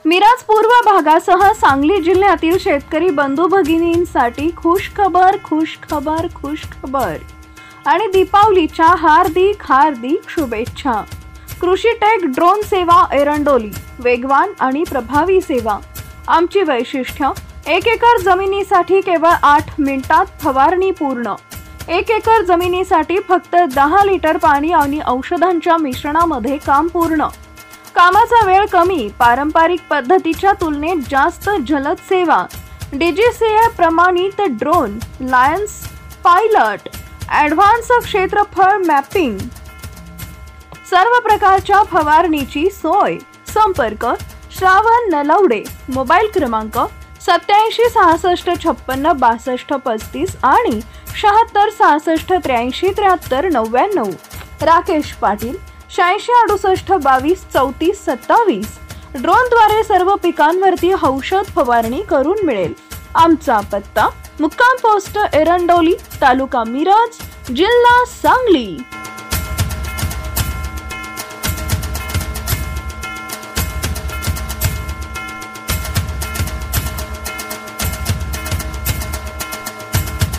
मिरज पूर्व भागासह सांगली जिल्ह्यातील शेतकरी बंधू भगिनींसाठी खुश खबर आणि दीपावलीच्या हार्दिक शुभेच्छा। कृषी टेक ड्रोन सेवा एरंडोली, वेगवान आणि प्रभावी सेवा। आमची वैशिष्ट्य 1 एकर जमिनीसाठी केवळ 8 मिनिटात फवारणी पूर्ण। 1 एकर जमिनीसाठी फक्त 10 लिटर पाणी आणि औषधांच्या मिश्रणामध्ये काम पूर्ण। कामाचा वेळ कमी, पारंपरिक पद्धतीच्या तुलनेत जास्त जलद सेवा। DGCA प्रमाणित ड्रोन, लायन्स पायलट, ॲडव्हान्स क्षेत्रफळ मॅपिंग, सर्व प्रकारच्या फवारणीची सोय। संपर्क श्रावण नलवडे, मोबाईल क्रमांक 87 66 56 62 35 आणि 76 66 83 73 99। राकेश पाटील 86 68 22 34 27। ड्रोनद्वारे सर्व पिकांवरती औषध फवारणी करून मिळेल। आमचा पत्ता मुक्काम पोस्ट एरंडोली, तालुका मिरज, जिल्हा सांगली।